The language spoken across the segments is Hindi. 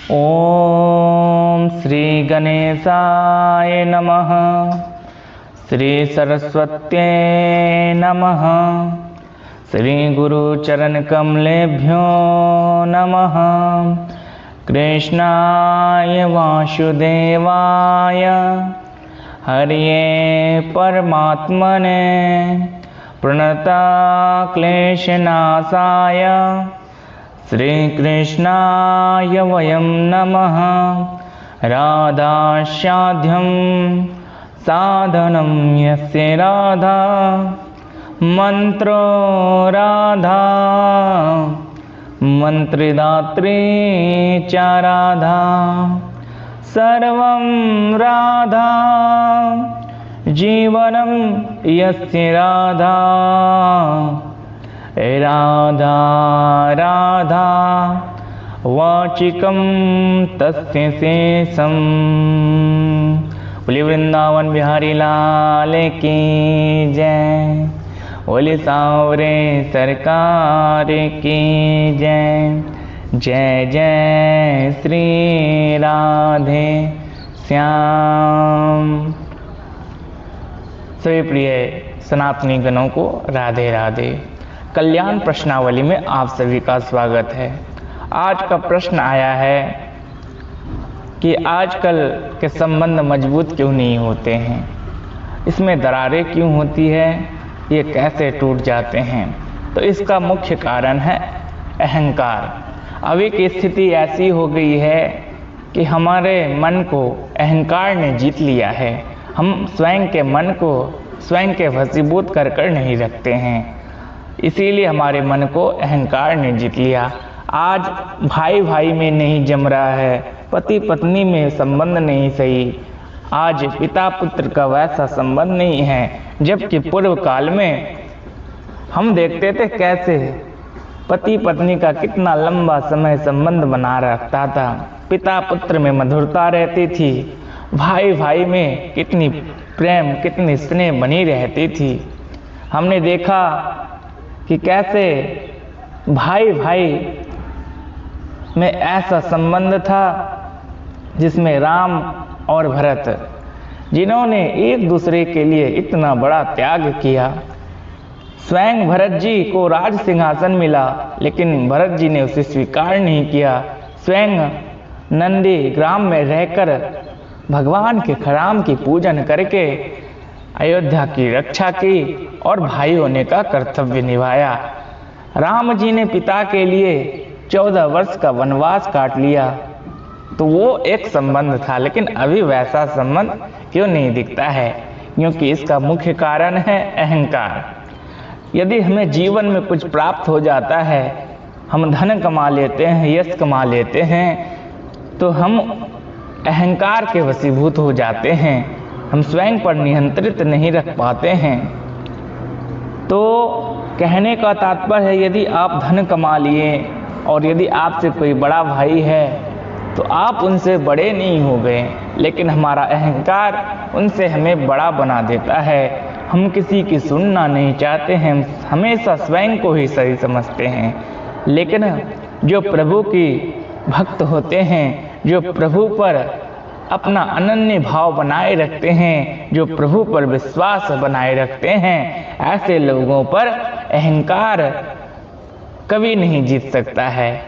ओम श्री गणेशाय नमः। श्री सरस्वत्यै नमः। श्री गुरुचरण कमलेभ्यो नमः। कृष्णाय वासुदेवाय हरिये परमात्मने प्रणतक्लेशनाशाय श्रीकृष्णाय वयं नमः। राधास्याद्यं साधनं यस्य राधा मंत्रो राधा मंत्रदात्री च राधा सर्वं राधा जीवनं यस्य राधा राधा राधा वाचिकं तस्य शेषम्। बोलिए वृंदावन बिहारी लाल की जय। बोलिए सांवरे सरकार की जय। जय जय श्री राधे श्याम। सभी प्रिय सनातनी गणों को राधे राधे। कल्याण प्रश्नावली में आप सभी का स्वागत है। आज का प्रश्न आया है कि आजकल के संबंध मजबूत क्यों नहीं होते हैं, इसमें दरारें क्यों होती है, ये कैसे टूट जाते हैं। तो इसका मुख्य कारण है अहंकार। अभी की स्थिति ऐसी हो गई है कि हमारे मन को अहंकार ने जीत लिया है। हम स्वयं के मन को स्वयं के वशीभूत कर नहीं रखते हैं, इसीलिए हमारे मन को अहंकार ने जीत लिया। आज भाई भाई में नहीं जम रहा है, पति पत्नी में संबंध नहीं सही, आज पिता पुत्र का वैसा संबंध नहीं है। जबकि पूर्व काल में हम देखते थे कैसे पति पत्नी का कितना लंबा समय संबंध बना रखता था, पिता पुत्र में मधुरता रहती थी, भाई भाई में कितनी प्रेम कितनी स्नेह बनी रहती थी। हमने देखा कि कैसे भाई भाई में ऐसा संबंध था जिसमें राम और भरत, जिन्होंने एक दूसरे के लिए इतना बड़ा त्याग किया। स्वयं भरत जी को राज सिंहासन मिला, लेकिन भरत जी ने उसे स्वीकार नहीं किया। स्वयं नंदी ग्राम में रहकर भगवान के खराम की पूजन करके अयोध्या की रक्षा की और भाई होने का कर्तव्य निभाया। राम जी ने पिता के लिए 14 वर्ष का वनवास काट लिया, तो वो एक संबंध था। लेकिन अभी वैसा संबंध क्यों नहीं दिखता है? क्योंकि इसका मुख्य कारण है अहंकार। यदि हमें जीवन में कुछ प्राप्त हो जाता है, हम धन कमा लेते हैं, यश कमा लेते हैं, तो हम अहंकार के वशीभूत हो जाते हैं, हम स्वयं पर नियंत्रित नहीं रख पाते हैं। तो कहने का तात्पर्य है, यदि आप धन कमा लिए और यदि आपसे कोई बड़ा भाई है तो आप उनसे बड़े नहीं हो गए, लेकिन हमारा अहंकार उनसे हमें बड़ा बना देता है। हम किसी की सुनना नहीं चाहते हैं, हमेशा स्वयं को ही सही समझते हैं। लेकिन जो प्रभु की भक्त होते हैं, जो प्रभु पर अपना अनन्य भाव बनाए रखते हैं, जो प्रभु पर विश्वास बनाए रखते हैं, ऐसे लोगों पर अहंकार कभी नहीं जीत सकता है।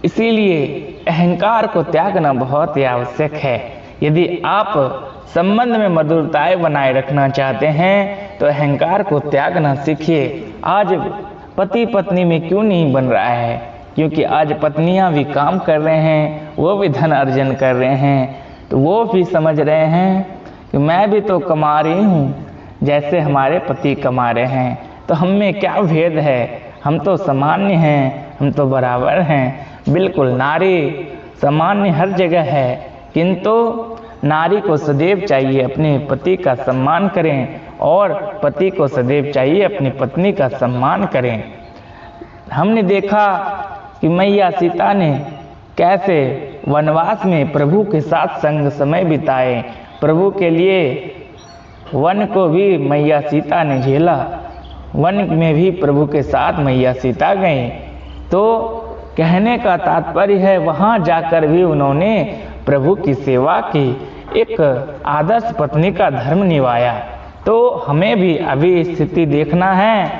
इसीलिए अहंकार को त्यागना बहुत ही आवश्यक है। यदि आप संबंध में मधुरताएं बनाए रखना चाहते हैं तो अहंकार को त्यागना सीखिए। आज पति पत्नी में क्यों नहीं बन रहा है? क्योंकि आज पत्नियां भी काम कर रहे हैं, वो भी धन अर्जन कर रहे हैं, तो वो भी समझ रहे हैं कि मैं भी तो कमा रही हूँ जैसे हमारे पति कमा रहे हैं, तो हम में क्या भेद है? हम तो सामान्य हैं, हम तो बराबर हैं। बिल्कुल, नारी सामान्य हर जगह है, किंतु नारी को सदैव चाहिए अपने पति का सम्मान करें और पति को सदैव चाहिए अपनी पत्नी का सम्मान करें। हमने देखा कि मैया सीता ने कैसे वनवास में प्रभु के साथ संग समय बिताए। प्रभु के लिए वन को भी मैया सीता ने झेला, वन में भी प्रभु के साथ मैया सीता गई। तो कहने का तात्पर्य है वहां जाकर भी उन्होंने प्रभु की सेवा की, एक आदर्श पत्नी का धर्म निभाया। तो हमें भी अभी स्थिति देखना है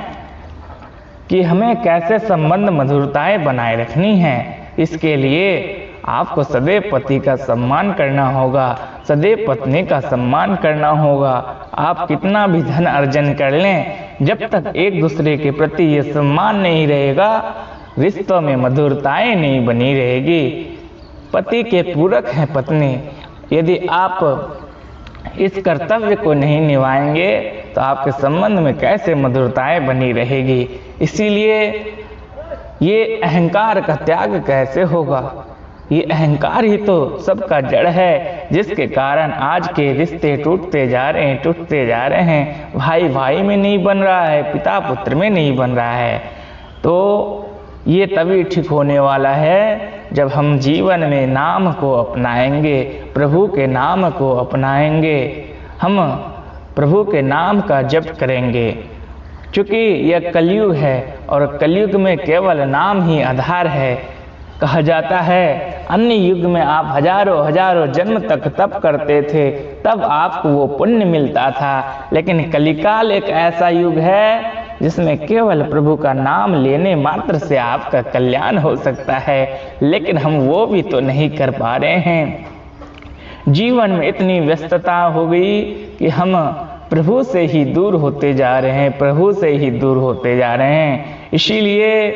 कि हमें कैसे संबंध मधुरताएं बनाए रखनी है। इसके लिए आपको सदैव पति का सम्मान करना होगा, सदैव पत्नी का सम्मान करना होगा। आप कितना भी धन अर्जन कर लें, जब तक एक दूसरे के प्रति ये सम्मान नहीं रहेगा, रिश्तों में मधुरताएं नहीं बनी रहेगी। पति के पूरक है पत्नी। यदि आप इस कर्तव्य को नहीं निभाएंगे तो आपके संबंध में कैसे मधुरताएं बनी रहेगी। इसीलिए ये अहंकार का त्याग कैसे होगा। ये अहंकार ही तो सबका जड़ है, जिसके कारण आज के रिश्ते टूटते जा रहे हैं, टूटते जा रहे हैं। भाई भाई में नहीं बन रहा है, पिता पुत्र में नहीं बन रहा है। तो ये तभी ठीक होने वाला है जब हम जीवन में नाम को अपनाएंगे, प्रभु के नाम को अपनाएंगे, हम प्रभु के नाम का जप करेंगे। क्योंकि यह कलयुग है और कलयुग में केवल नाम ही आधार है। कहा जाता है अन्य युग में आप हजारों हजारों जन्म तक तप करते थे, तब आपको वो पुण्य मिलता था। लेकिन कलिकाल एक ऐसा युग है जिसमें केवल प्रभु का नाम लेने मात्र से आपका कल्याण हो सकता है। लेकिन हम वो भी तो नहीं कर पा रहे हैं। जीवन में इतनी व्यस्तता हो गई कि हम प्रभु से ही दूर होते जा रहे हैं, प्रभु से ही दूर होते जा रहे हैं। इसीलिए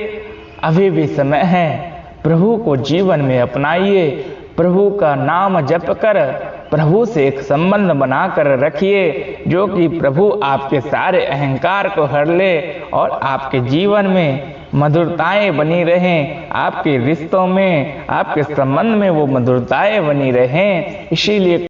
अभी भी समय है, प्रभु को जीवन में अपनाइए, प्रभु का नाम जप कर प्रभु से एक संबंध बनाकर रखिए, जो कि प्रभु आपके सारे अहंकार को हर ले और आपके जीवन में मधुरताएं बनी रहें, आपके रिश्तों में, आपके संबंध में वो मधुरताएं बनी रहें। इसीलिए